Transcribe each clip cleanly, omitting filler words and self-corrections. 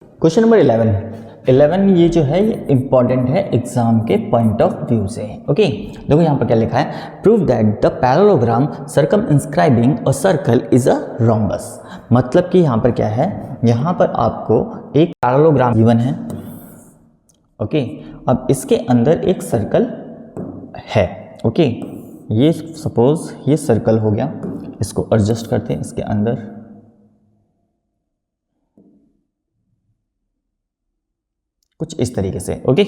Question number 11 ये जो है ये इंपॉर्टेंट है एग्जाम के पॉइंट ऑफ व्यू से। ओके, देखो यहाँ पर क्या लिखा है, prove that the parallelogram circumscribing a circle is a rhombus. मतलब कि यहाँ पर क्या है, यहाँ पर आपको एक पैरेललोग्राम गिवन है। ओके, अब इसके अंदर एक सर्कल है। ओके, ये सपोज ये सर्कल हो गया, इसको एडजस्ट करते हैं इसके अंदर। कुछ इस तरीके से। ओके,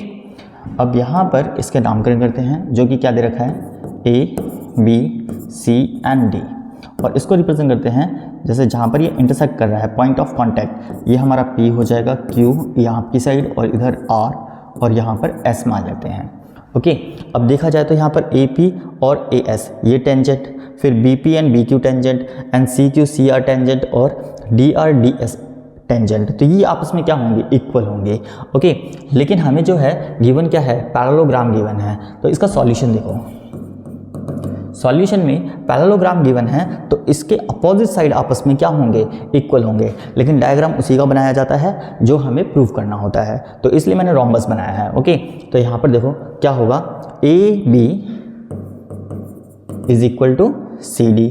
अब यहाँ पर इसके नामकरण करते हैं, जो कि क्या दे रखा है, A B C and D, और इसको रिप्रेजेंट करते हैं जैसे जहाँ पर ये इंटरसेक्ट कर रहा है पॉइंट ऑफ कांटेक्ट, ये हमारा पी हो जाएगा, क्यू यहाँ की साइड और इधर आर, और यहाँ पर एस मान लेते हैं। ओके, अब देखा जाए तो यहाँ पर ए पी और ए एस ये टेंजेंट, फिर B P and B Q tangent, and C Q C R tangent, और D R D S tangent, तो ये आपस में क्या होंगे, इक्वल होंगे। ओके, लेकिन हमें जो है गिवन क्या है, पैरेललोग्राम गिवन है। तो इसका सॉल्यूशन देखो, सॉल्यूशन में पैरेललोग्राम गिवन है तो इसके अपोजिट साइड आपस में क्या होंगे, इक्वल होंगे, लेकिन डायग्राम उसी का बनाया जाता है जो हमें प्रूव करना होता है, तो इसलिए मैंने रोम्बस बनाया है। ओके, तो यहाँ पर देखो क्या होगा, A B is equal to C D.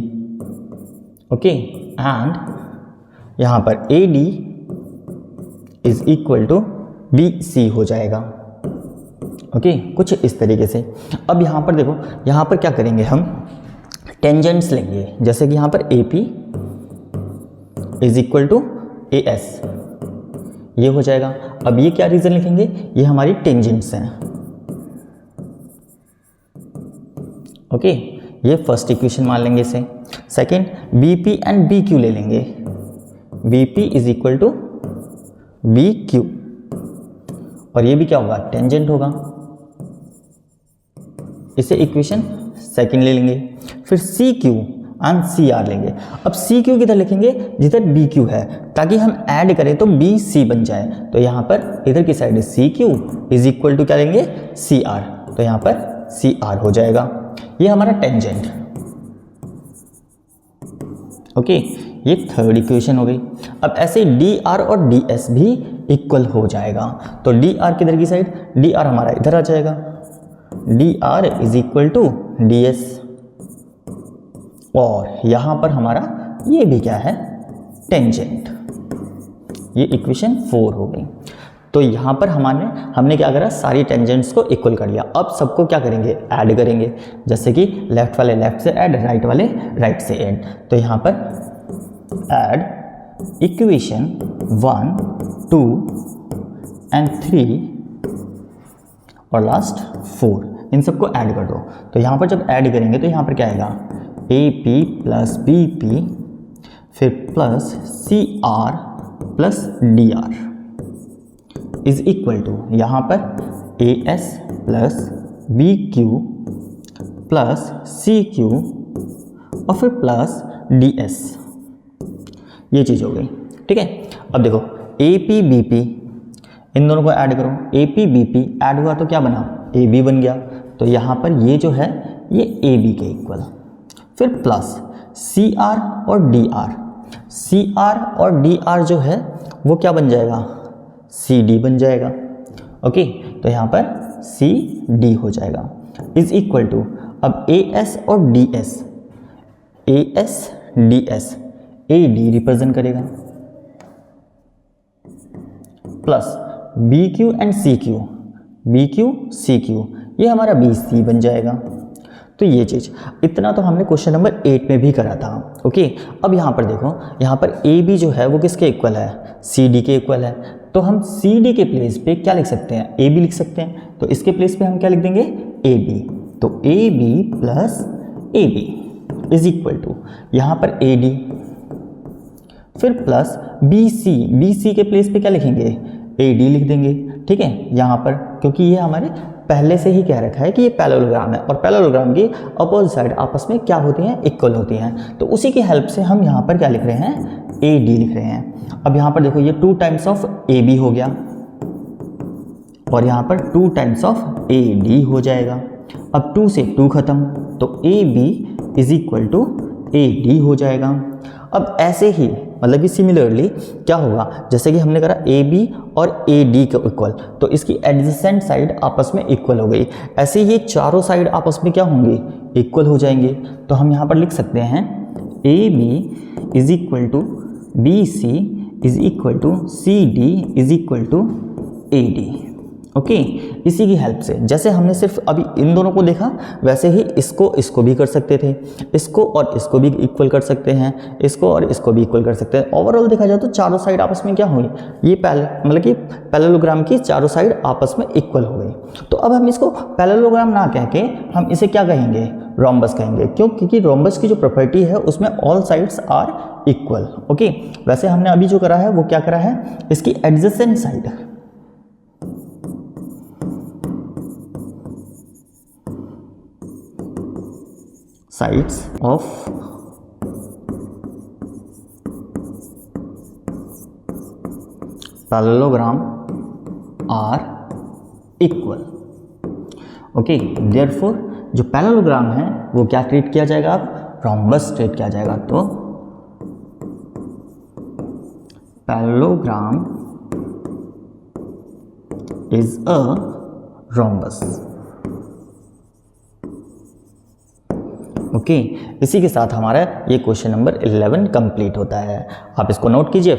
Okay, and यहाँ पर A D is equal to B C हो जाएगा। ओके, कुछ इस तरीके से। अब यहाँ पर देखो, यहाँ पर क्या करेंगे, हम टेंजेंट्स लेंगे, जैसे कि यहाँ पर A P is equal to A S, ये हो जाएगा। अब ये क्या रीजन लिखेंगे, ये हमारी टेंजेंट्स हैं। ओके, ये फर्स्ट इक्वेशन मान लेंगे इसे। Second, B P and B Q ले लेंगे, B P is equal to B Q, और ये भी क्या होगा, टेंजेंट होगा, इसे इक्वेशन सेकंड ले लेंगे। फिर C Q and C R लेंगे। अब सी क्यू किधर लिखेंगे, जिधर बी क्यू है, ताकि हम ऐड करें तो बी सी बन जाए। तो यहाँ पर इधर की side C Q is equal to क्या लेंगे, सी आर, तो यहाँ पर सी आर हो जाएगा, ये हमारा टेंजेंट। ओके, ये थर्ड इक्वेशन हो गई। अब ऐसे डी आर और डी एस भी इक्वल हो जाएगा, तो डी आर किधर की साइड, डी आर हमारा इधर आ जाएगा, D R is equal to D S, और यहां पर हमारा ये भी क्या है, टेंजेंट। ये इक्वेशन 4 हो गई। तो यहां पर हमने क्या करा, सारी टेंजेंट्स को इक्वल कर लिया। अब सबको क्या करेंगे, ऐड करेंगे, जैसे कि लेफ्ट वाले लेफ्ट से ऐड, राइट वाले राइट से ऐड। तो यहां पर ऐड इक्वेशन 1 2 एंड 3 और लास्ट 4, इन सबको ऐड कर दो। तो यहाँ पर जब ऐड करेंगे तो यहाँ पर क्या आएगा, A P plus B P, फिर plus C R plus D R is equal to, यहाँ पर A S plus B Q plus C Q और फिर प्लस डी एस, ये चीज़ हो गई। ठीक है, अब देखो ए पी बी पी, इन दोनों को ऐड करो, A P B P add हुआ तो क्या बना, ए बी बन गया। तो यहाँ पर ये जो है ये ए बी के इक्वल, फिर प्लस सी आर और डी आर, सी आर और डी आर जो है वो क्या बन जाएगा, सी डी बन जाएगा। ओके, तो यहाँ पर सी डी हो जाएगा, इज इक्वल टू, अब ए एस और D S, A S D S, A D represent करेगा, plus B Q and C Q, B Q C Q, ये हमारा बी सी बन जाएगा। तो ये चीज़, इतना तो हमने क्वेश्चन नंबर 8 में भी करा था। ओके, अब यहाँ पर देखो, यहाँ पर ए बी जो है वो किसके इक्वल है, सी डी के इक्वल है। तो हम सी डी के प्लेस पे क्या लिख सकते हैं, ए बी लिख सकते हैं। तो इसके प्लेस पे हम क्या लिख देंगे, ए बी। तो A B plus A B is equal to, यहाँ पर ए डी, फिर plus B C, B C के प्लेस पे क्या लिखेंगे, ए डी लिख देंगे। ठीक है, यहाँ पर क्योंकि ये हमारे पहले से ही कह रखा है कि ये पैरेललोग्राम है, और पैरेललोग्राम की अपोजिट साइड आपस में क्या होती हैं, इक्वल होती हैं। तो उसी की हेल्प से हम यहाँ पर क्या लिख रहे हैं, ए डी लिख रहे हैं। अब यहाँ पर देखो, ये 2 टाइम्स ऑफ ए बी हो गया, और यहाँ पर 2 टाइम्स ऑफ ए डी हो जाएगा। अब 2 से 2 खत्म, तो A B is equal to A D हो जाएगा। अब ऐसे ही मतलब कि सिमिलरली क्या होगा, जैसे कि हमने करा ए बी और ए डी के इक्वल, तो इसकी एडजेसेंट साइड आपस में इक्वल हो गई। ऐसे ये चारों साइड आपस में क्या होंगी, इक्वल हो जाएंगे। तो हम यहाँ पर लिख सकते हैं A B is equal to B C is equal to C D is equal to A D. Okay, इसी की हेल्प से जैसे हमने सिर्फ अभी इन दोनों को देखा, वैसे ही इसको भी कर सकते थे, इसको और इसको भी इक्वल कर सकते हैं, इसको और इसको भी इक्वल कर सकते हैं। ओवरऑल देखा जाए तो चारों साइड आपस में क्या हुई, ये मतलब कि पैरेललोग्राम की चारों साइड आपस में इक्वल हो गई। तो अब हम इसको पैरेललोग्राम ना कह के हम इसे क्या कहेंगे, रोम्बस कहेंगे। क्यों? क्योंकि रोम्बस की जो प्रॉपर्टी है उसमें all sides are equal. Okay, वैसे हमने अभी जो करा है वो क्या करा है, इसकी adjacent side sides of parallelogram are equal। Okay, therefore जो पैरेललोग्राम है वो क्या ट्रीट किया जाएगा, अब रोम्बस ट्रीट किया जाएगा। तो parallelogram is a rhombus. Okay, इसी के साथ हमारा ये क्वेश्चन नंबर 11 कंप्लीट होता है। आप इसको नोट कीजिए।